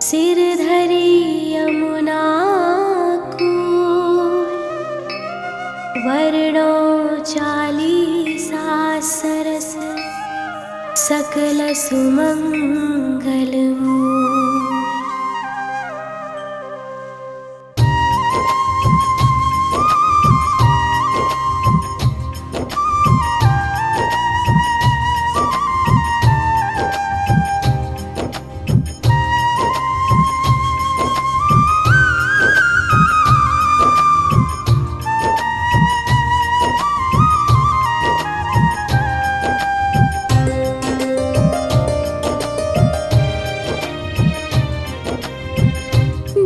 सिर धरी यमुना कूल, वर्णो चालीसा सरस, सकल सुमंगल मूल।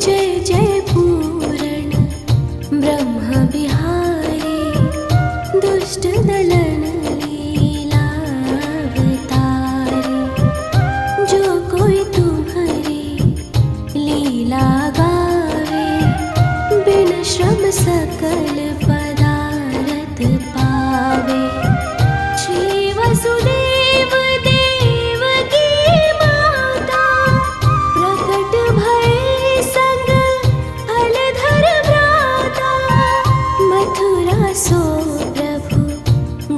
जय जय पूरण ब्रह्म बिहारी, दुष्ट दलन लीला अवतारी। जो कोई तुम्हारी लीला गावे, बिन श्रम सकल पदारथ पावे। श्री वसुदेव देव की माता, प्रकट भय संग हलधर भ्राता। मथुरा सो प्रभु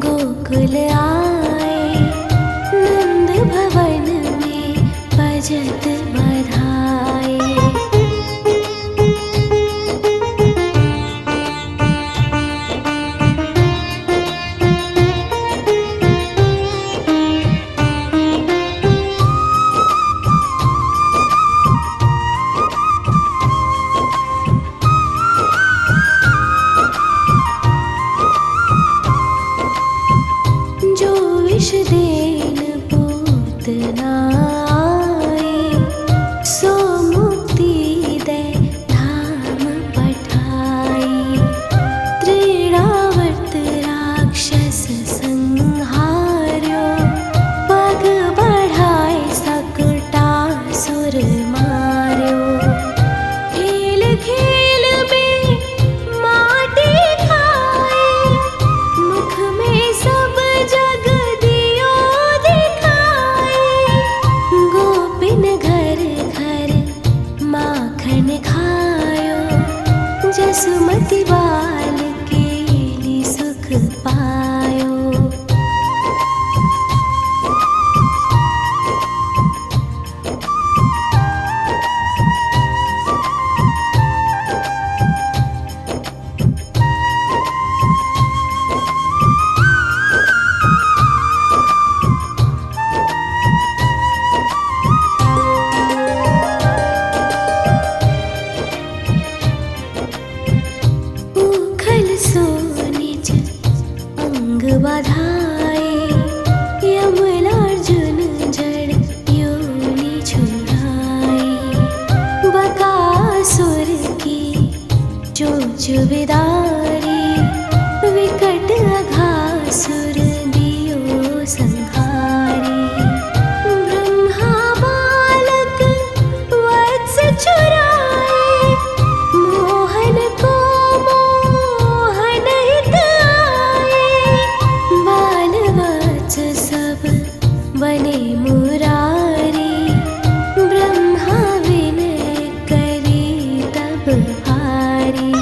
गोकुल आए, नंद भवन में बजत बधाए। जो विष देन पूतना आए, सो मुक्ति दे धाम पठाई। त्रिरावर्त राक्षस संहार्यो, पग बढ़ाए सकटासुर मार्यो। खेल खेल में माटी खाए, मुख में सब जग दियो दिखाए। गोपिन घर घर माखन खायो, जसुमति बाल केली सुख पायो। उखल सो निज अंग बधाए, यमलार्जुन जड़ योनि छुड़ाए। बकासुर की चोंच विदारी, विकट अघासुर दियो संहारी। ब्रह्मा बालक वत्स चुराए, मोहन को मोहन हित आए। बाल वत्स सब बने मुरारी, ब्रह्मा विनय करी तब हारी।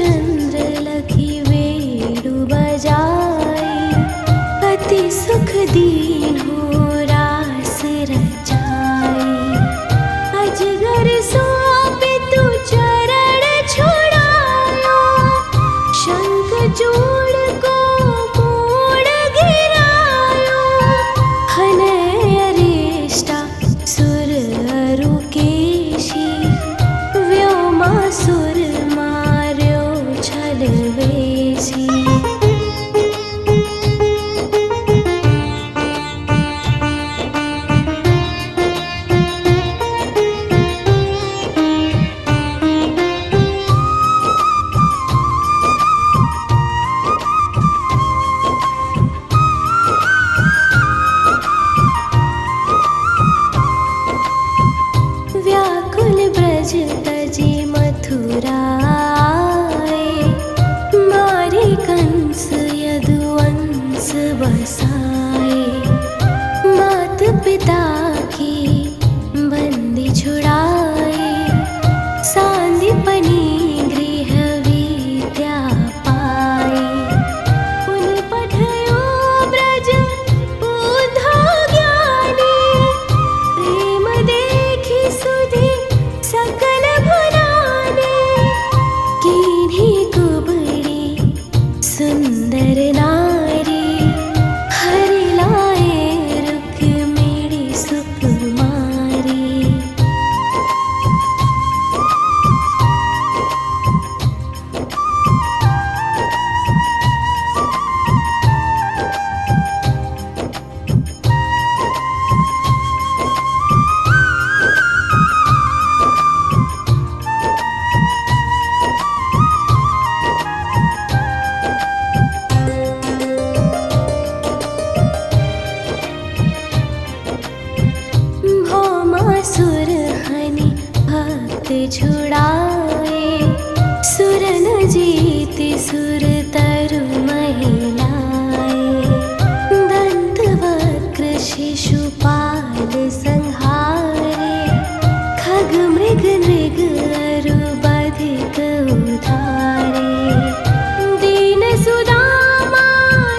चंद्र लखी वेणु बजाई, अति सुख दीन हो रास रचाई। अजगर सौंपे तू चरण छुड़ायो, शंख चूड़ को मूड़ गिरायो। हनय अरिष्टा सुर अरु केशी, व्योमासुर मार्यो छलवेशी। व्याकुल ब्रज तजी मथुरा आए, मारे कंस यदुवंश बसाए। मात पिता की बंदी छुड़ाए, सांदीपनि गृह विद्या पाए। पुन पठयो ब्रज बुद्धो ज्ञानी, प्रेम देखि सुधि सकल भुलाने। कीन्ही कुबड़ी सुंदर नारी, हरि लाए रुक्मिणी सुकुमारी। भौमासुर हनि भक्त छुड़ाए, सुर न जीति सुर तरु महिलाए। दंत वक्र शिशुपाल संहारे, खग मृग नृग अरु बधिक उधारे। दीन सुदामा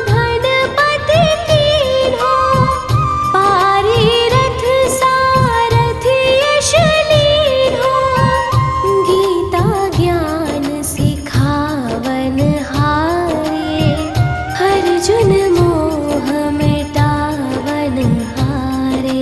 धनपति कीन्हो, पारी रथ सारथि यश लीन्हो। गीता ज्ञान सिखावन हारे, अर्जुन मोह मिटावन हारे।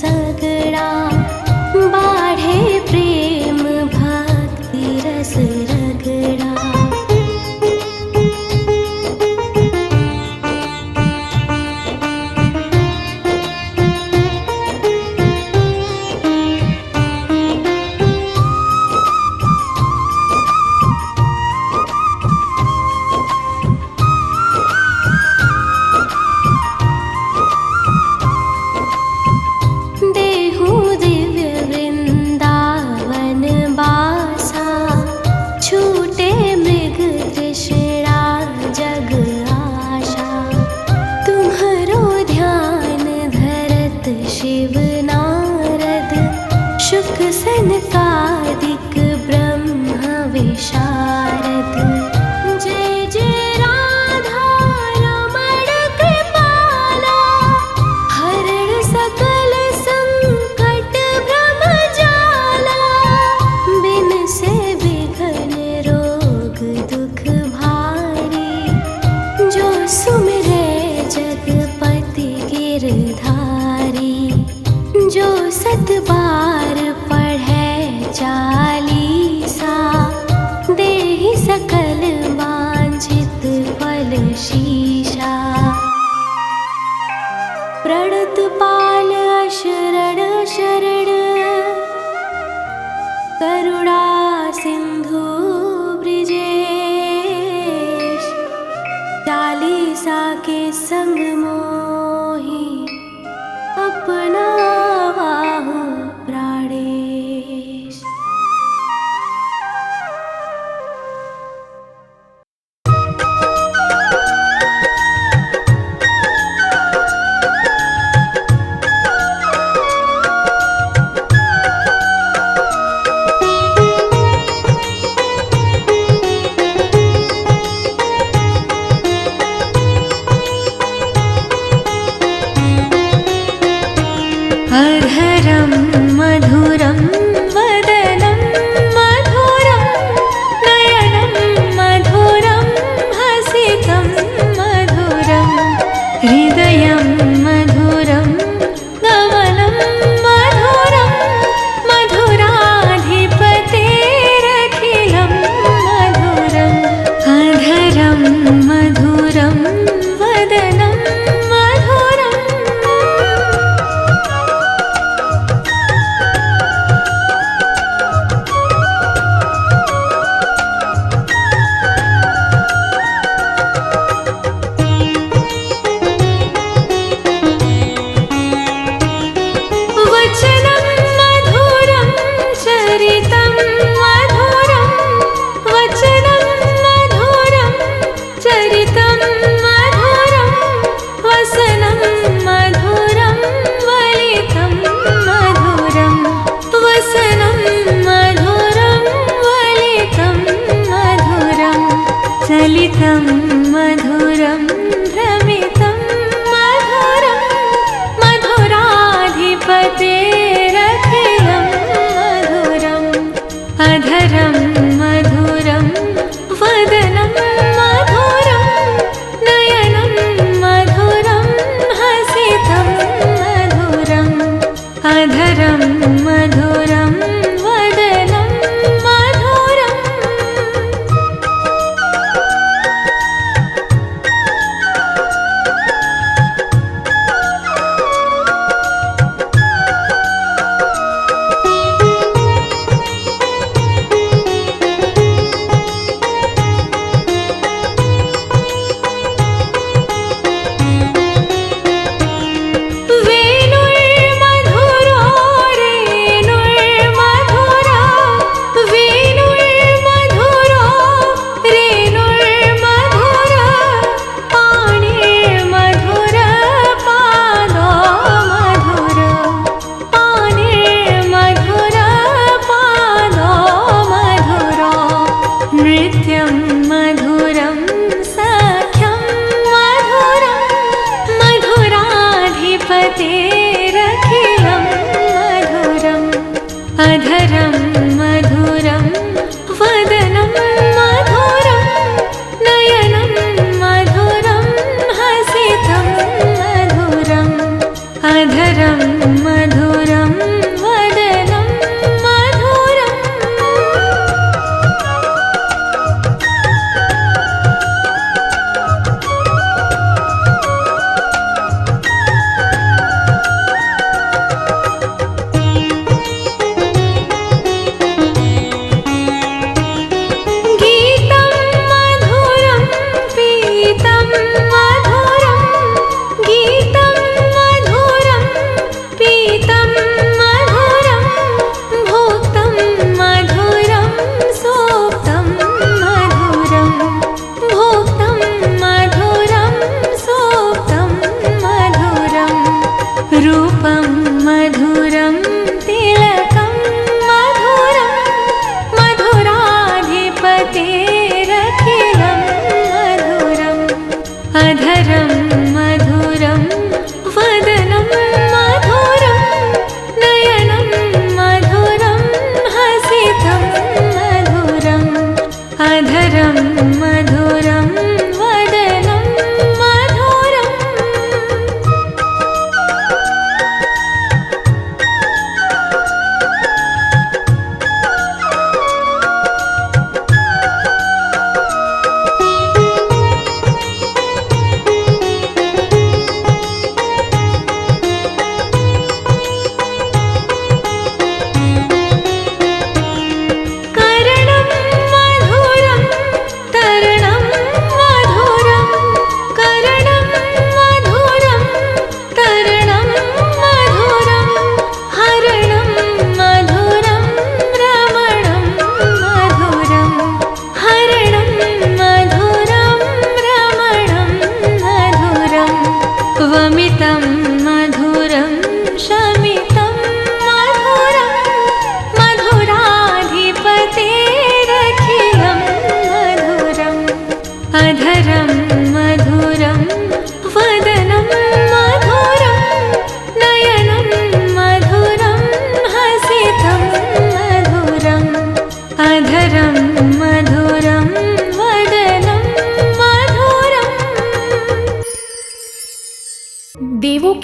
सगड़ा, बाढ़े प्रेम भक्ति रस रगड़ा। सनकादिक ब्रह्म विशारद, जय जय राधा रमण कृपाला, हरण सकल संकट भ्रम जाला। बिन से विघ्न रोग दुख भारी, जो सुमिरे जगपति गिरधारी। जो सत बार चालीसा, देहि सकल वांछित फल शीशा। प्रणत पाल अशरण शरण, करुणा सिंधु ब्रिजेश। चालीसा के संग मोहि अपना बाहु प्राणेश। अधरं मधुरं वदनं मधुरं, नयनं मधुरं हसितं मधुरं, हृदयं मधुरं गमनं मधुरं, मधुराधिपतेरखिलं मधुरम्। अधरं मधुरं वदनं मधुरम्। चलितं मधुरं भ्रमितं मधुरं, मधुराधिपतेरखिलं मधुरम्। अधरं मधुरं वदनं मधुरं, नयनं मधुरं हसितं मधुरम्। अधरं मधुरं वदनं मधुरम्। अधरं मधुरं वदनं मधुरं, नयनं मधुरं हसितं मधुरम्। अधरं मधुरं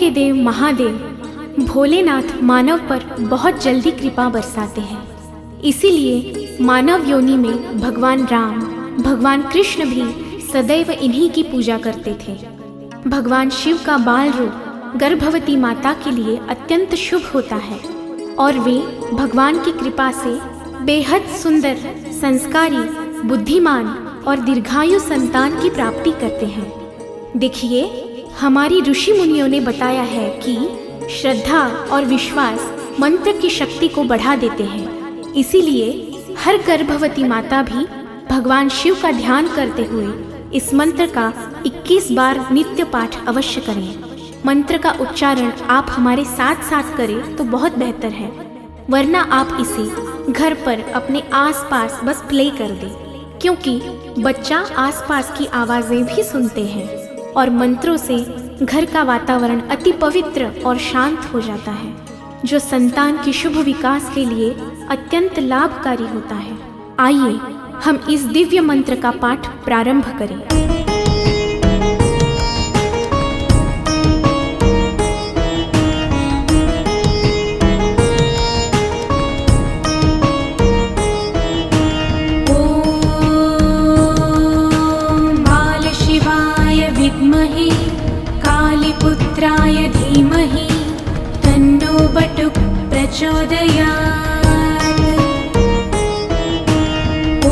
के देव महादेव भोलेनाथ मानव पर बहुत जल्दी कृपा बरसाते हैं। इसीलिए मानव योनि में भगवान राम, भगवान कृष्ण भी सदैव इन्हीं की पूजा करते थे। भगवान शिव का बाल रूप गर्भवती माता के लिए अत्यंत शुभ होता है और वे भगवान की कृपा से बेहद सुंदर, संस्कारी, बुद्धिमान और दीर्घायु संतान की प्राप्ति करते हैं। देखिए, हमारी ऋषि मुनियों ने बताया है कि श्रद्धा और विश्वास मंत्र की शक्ति को बढ़ा देते हैं। इसीलिए हर गर्भवती माता भी भगवान शिव का ध्यान करते हुए इस मंत्र का 21 बार नित्य पाठ अवश्य करें। मंत्र का उच्चारण आप हमारे साथ साथ करें तो बहुत बेहतर है, वरना आप इसे घर पर अपने आसपास बस प्ले कर दें, क्योंकि बच्चा आसपास की आवाज़ें भी सुनते हैं और मंत्रों से घर का वातावरण अति पवित्र और शांत हो जाता है, जो संतान की शुभ विकास के लिए अत्यंत लाभकारी होता है। आइए हम इस दिव्य मंत्र का पाठ प्रारंभ करें। विद्महे कालीपुत्राय धीमहि तन्नो बटुक प्रचोदयात्। ॐ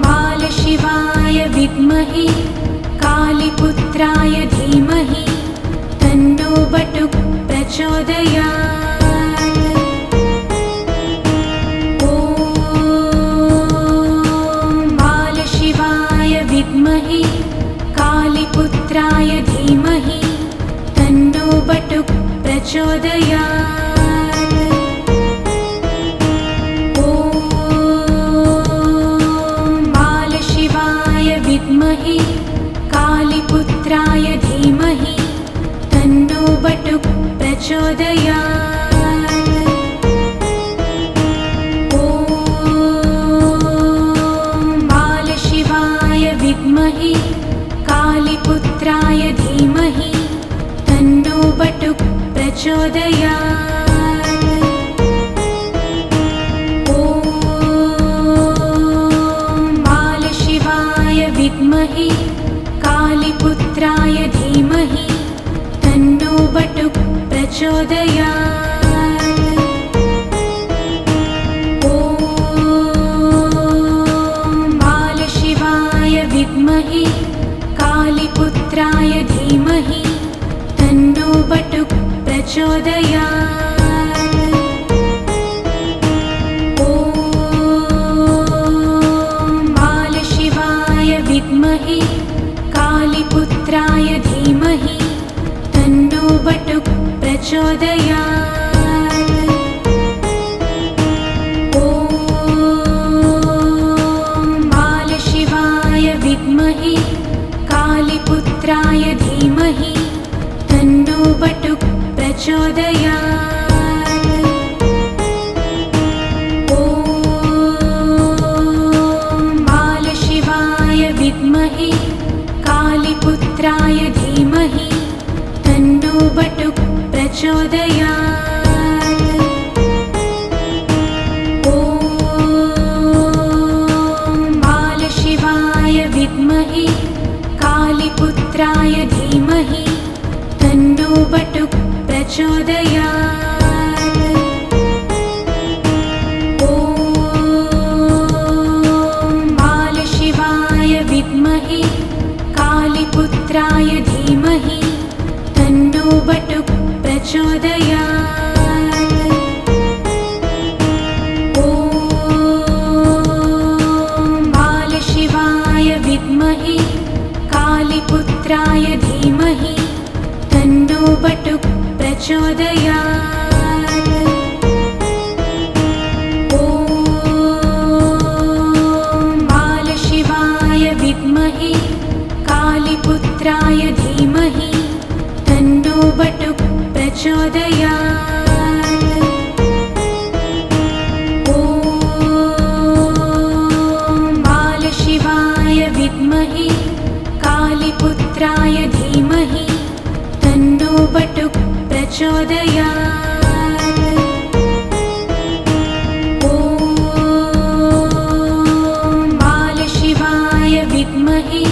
बालशिवाय विद्महे कालीपुत्राय धीमहि तन्नो बटुक प्रचोदयात्। विद्महे कालीपुत्राय धीमहि तन्नो बटुक प्रचोदयात्। ॐ बालशिवाय विद्महे कालीपुत्राय धीमहि तन्नो बटुक प्रचोदयात्। विद्महे कालीपुत्राय धीमहि तन्नो बटुक प्रचोदयात्। ॐ बालशिवाय विद्महे कालीपुत्राय धीमहि तन्नो बटुक प्रचोदयात्। विद्महे कालीपुत्राय धीमहि तन्नो बटुक प्रचोदयात्। ॐ बालशिवाय विद्महे कालीपुत्राय धीमहि तन्नो बटुक प्रचोदयात्। विद्महे कालीपुत्राय धीमहि तन्नो बटुक प्रचोदयात्। ॐ बालशिवाय विद्महे कालीपुत्राय धीमहि तन्नो बटुक प्रचोदयात्। विद्महे कालीपुत्राय धीमहि तन्नो बटुक प्रचोदयात्। ॐ बालशिवाय विद्महे कालीपुत्राय धीमहि तन्नो बटुक प्रचोदयात्। विद्महे कालीपुत्राय धीमहि तन्नो बटुक प्रचोदयात्। ॐ बालशिवाय विद्महे कालीपुत्राय धीमहि तन्नो बटुक प्रचोदयात्। विद्महे कालीपुत्राय धीमहि प्रचोदयात्। ॐ बालशिवाय विद्महे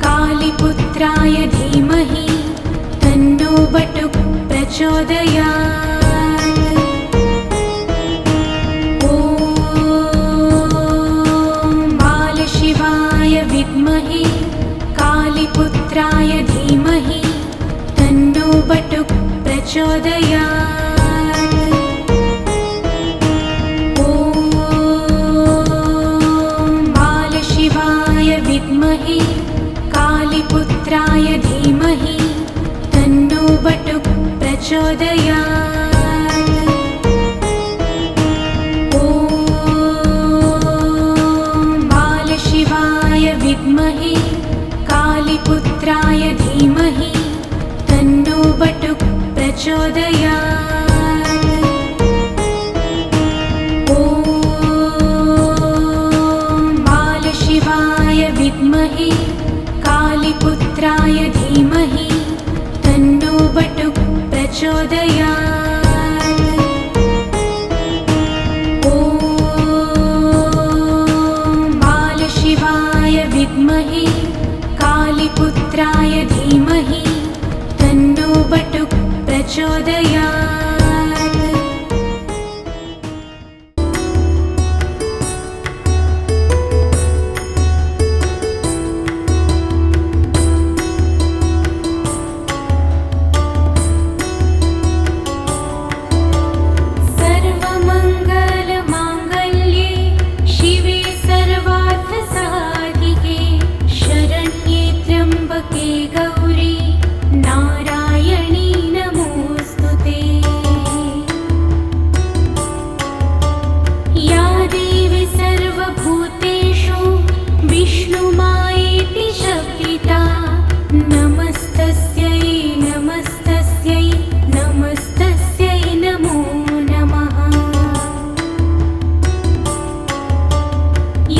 कालीपुत्राय धीमहि तन्नो बटुक प्रचोदयात्। ॐ बालशिवाय विद्महे कालीपुत्राय धीमहि तन्नो बटुक प्रचोदयात्। ॐ बालशिवाय विद्महे कालीपुत्राय धीमहि तन्नो बटुक प्रचोदयात्। ॐ बालशिवाय विद्महे कालीपुत्राय धीमहि तन्नो बटुक प्रचोदयात्। ॐ बालशिवाय विद्महे कालीपुत्राय धीमहि तन्नो बटुक प्रचोदयात्। ॐ बालशिवाय विद्महे कालीपुत्राय धीमहि तन्नो बटुक प्रचोदयात्। सर्वमङ्गलमाङ्गल्ये शिवे सर्वार्थसाधिके शरण्ये त्र्यम्बके गौरी नारायणी नमोऽस्तुते। या देवी सर्वभूतेषु विष्णुमायेति शब्दिता नमस्तस्यै नमस्तस्यै नमस्तस्यै नमो नमः।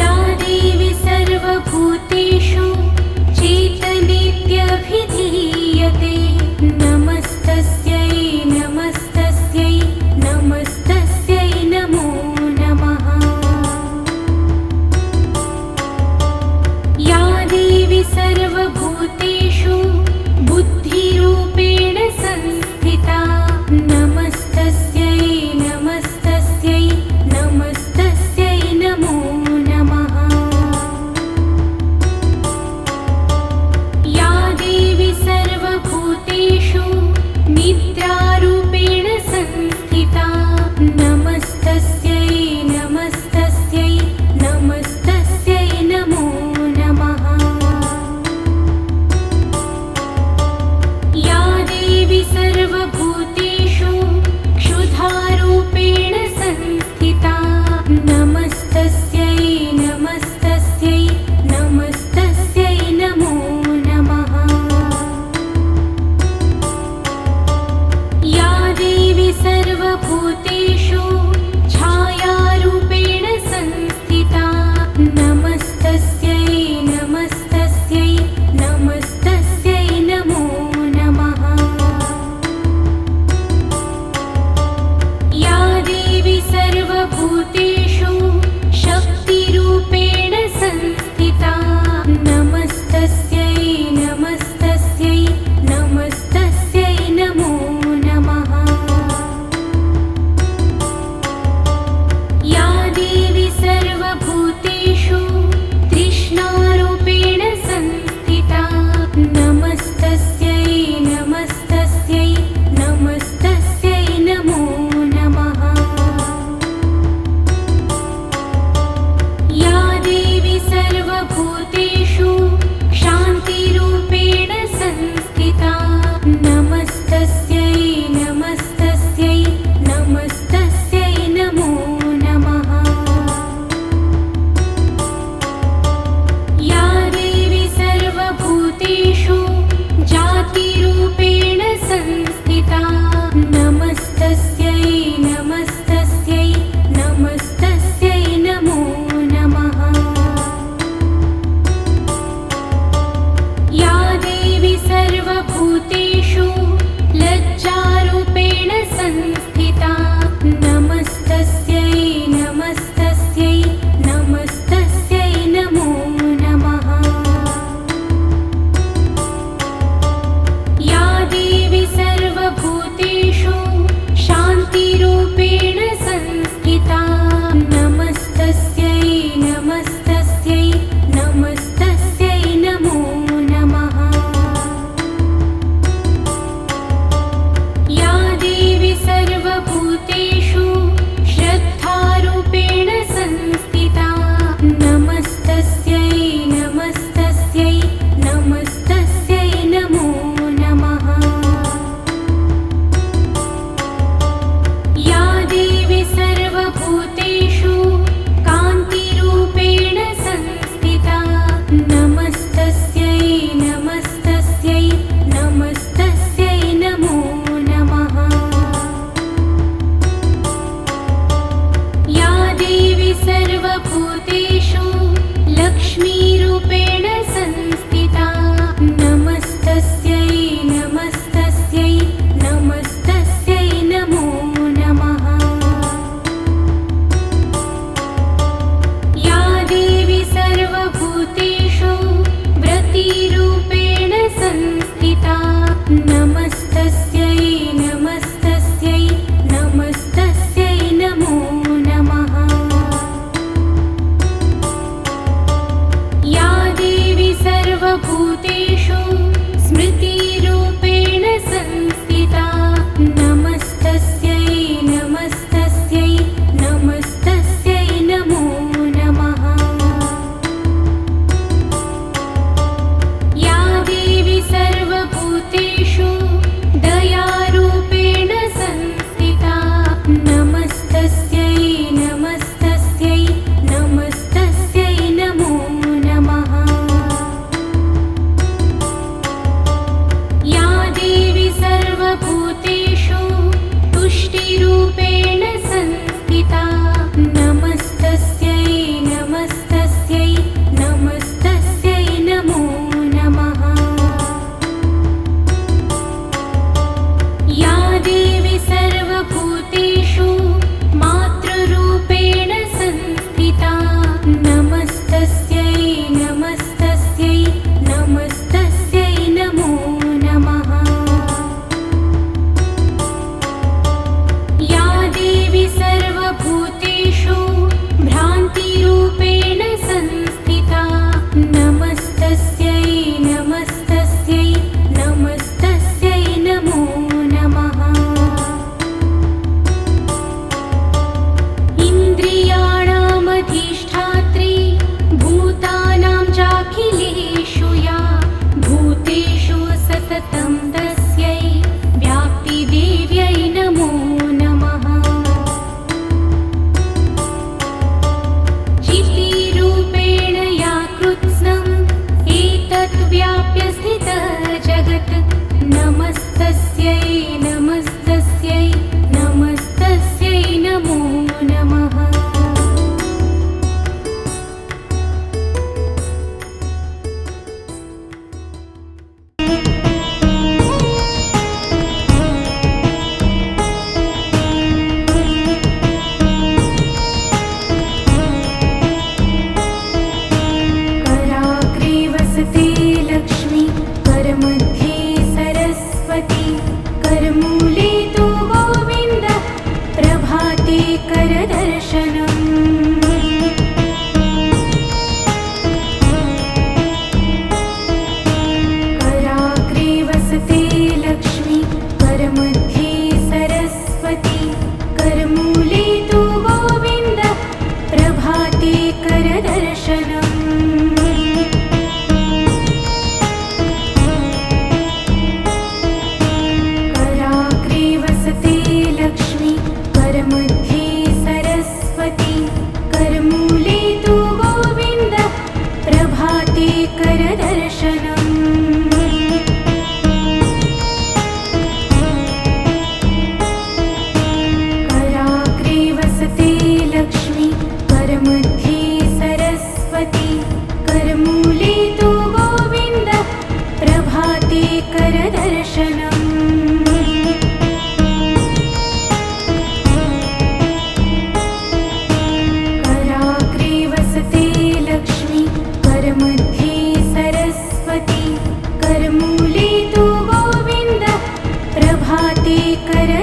या देवी सर्वभूतेषु चेतनेत्यभिधीयते नमस्तस्यै नमस्तस्यै नमस्तस्यै नमो नमः। या देवी सर्वभूतेषु बुद्धिरूपेण संस्थिता नमस्तस्यै नमस्तस्यै नमस्तस्यै नमो नमः। या देवी सर्वभूतेषु निद्रारूपेण संस्थिता नमस्तस्यै नमस्तस्यै नमस्तस्यै नमो नमः। या देवी सर्वभूतेषु क्षुधारूपेण संस्थिता नमस्तस्यै नमस्तस्यै नमस्तस्यै नमो नमः। या देवी सर्वभूतेषु छायारूपेण संस्थिता नमस्तस्यै नमस्तस्यै नमस्तस्यै नमो नमः। या देवी सर्वभूतेषु शक्तिरूपेण संस्थिता नमस्तस्यै नमस्तस्यै नमस्तस्यै नमो नमः।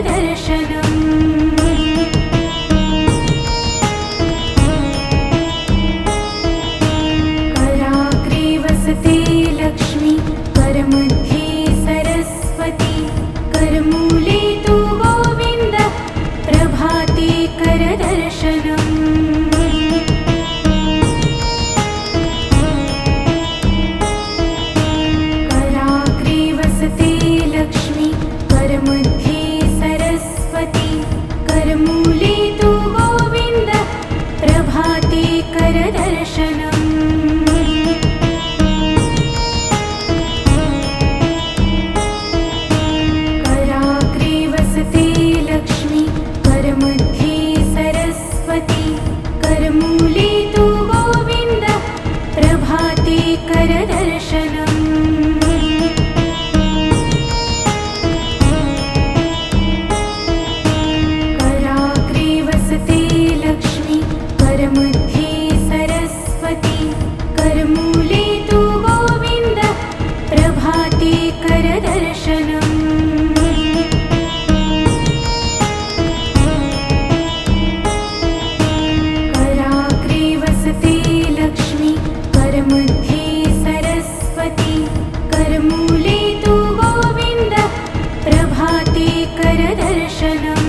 करदर्शनम् कराग्रे वसते लक्ष्मी करमध्ये सरस्वती करमूले तु गोविन्द प्रभाते करदर्शनम् कराग्रे वसते लक्ष्मी करमध्ये सरस्वती करमूले तु गोविन्द प्रभाते करदर्शनम् कराग्रे वसते लक्ष्मी करमध्ये सरस्वती करमूले तु गोविन्द प्रभाते करदर्शनम् कराग्रे वसते लक्ष्मी करमध्ये सरस्वती करमूले तु गोविन्द प्रभाते करदर्शनम् कराग्रे वसते लक्ष्मी करमध्ये सरस्वती करमूले तु गोविन्द प्रभाते करदर्शनम्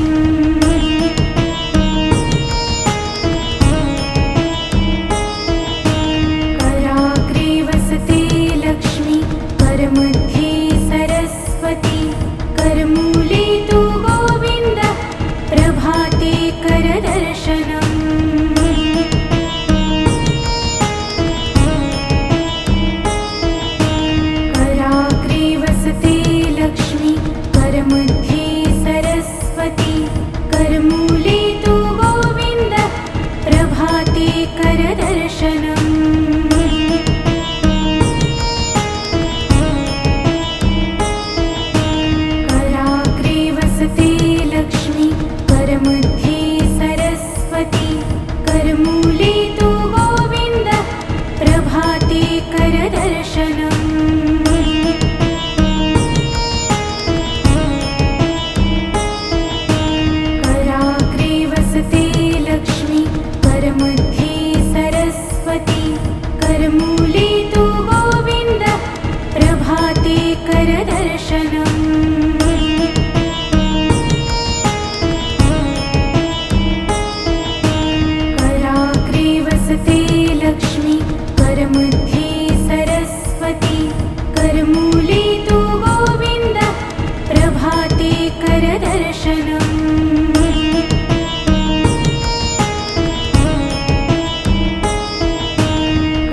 कराग्रे वसते लक्ष्मी करमध्ये सरस्वती करमूले तु गोविन्द प्रभाते करदर्शनम् कराग्रे वसते लक्ष्मी करमध्ये सरस्वती करमूले तु गोविन्द प्रभाते करदर्शनम् कराग्रे वसते लक्ष्मी करमध्ये सरस्वती करमूले तु गोविन्द प्रभाते करदर्शनम् कराग्रे वसते लक्ष्मी करमध्ये सरस्वती करमूले तु गोविन्द प्रभाते करदर्शनम् कराग्रे वसते लक्ष्मी करमध्ये सरस्वती करमूले तु गोविन्द प्रभाते करदर्शनम्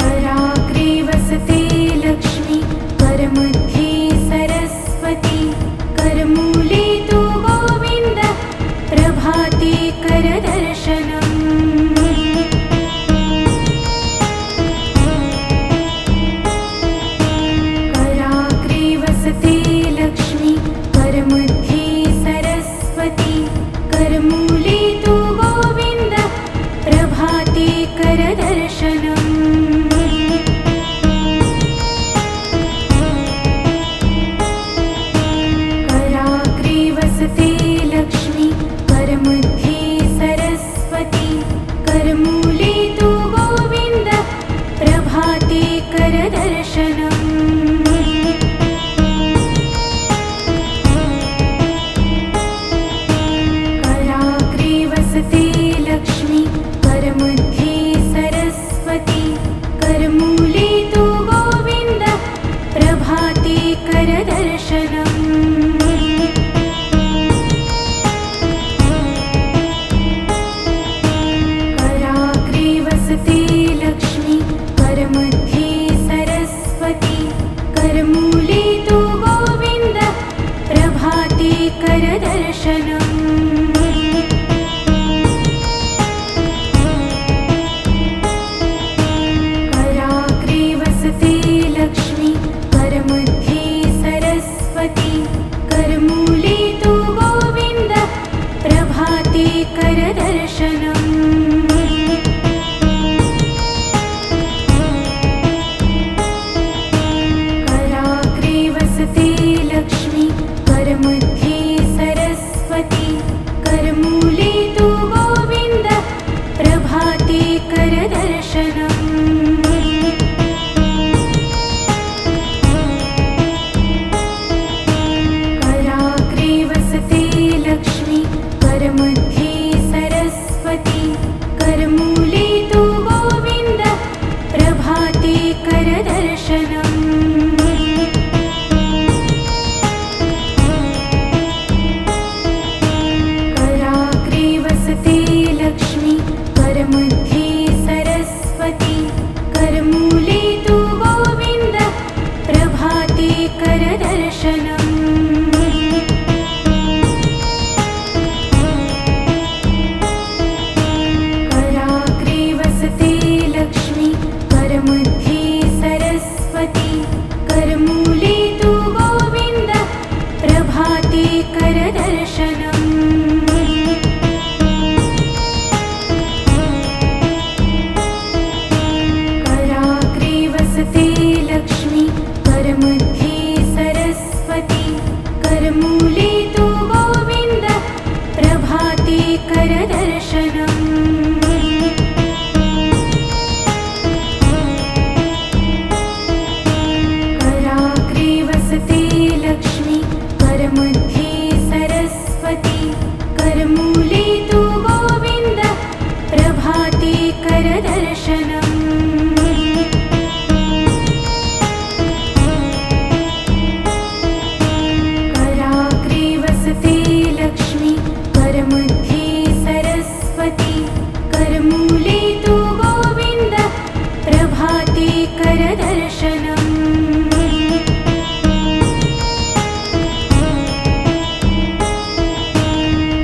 कराग्रे वसते लक्ष्मी करमध्ये सरस्वती करमूले तु गोविन्द प्रभाते करदर्शनम् कराग्रे वसते लक्ष्मी करमध्ये सरस्वती करमूले तु गोविन्द प्रभाते करदर्शनम् कराग्रे वसते लक्ष्मी करमध्ये सरस्वती करमूले तु गोविन्द प्रभाते करदर्शनम् कराग्रे वसते लक्ष्मी करमध्ये सरस्वती करमूले तु गोविन्द प्रभाते करदर्शनम् कराग्रे वसते लक्ष्मी करमध्ये सरस्वती करमूले तु गोविन्द प्रभाते करदर्शनम् कराग्रे वसते लक्ष्मी करमध्ये सरस्वती करमूले तु गोविन्द प्रभाते करदर्शनम् कराग्रे वसते लक्ष्मी करमध्ये सरस्वती करमूले तु गोविन्द प्रभाते करदर्शनम् कराग्रे वसते लक्ष्मी करमध्ये सरस्वती करमूले तु गोविन्द प्रभाते करदर्शनम्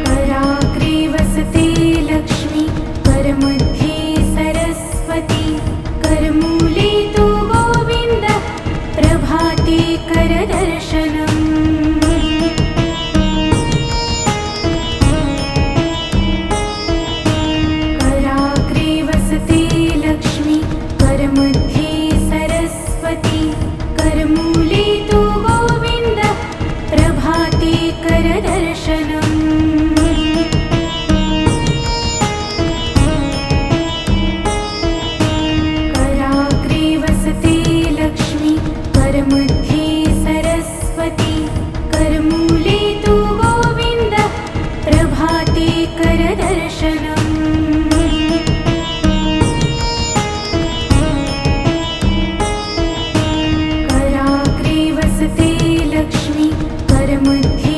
कराग्रे वसते लक्ष्मी करमध्ये सरस्वती करमूले तु गोविन्द प्रभाते करदर्शनम् कराग्रे वसते लक्ष्मी करमध्ये सरस्वती करमूले तु गोविन्द प्रभाते करदर्शनम् कराग्रे वसते लक्ष्मी करमध्ये सरस्वती करमूले तु गोविन्द प्रभाते करदर्शनम् कराग्रे वसते लक्ष्मी करमध्ये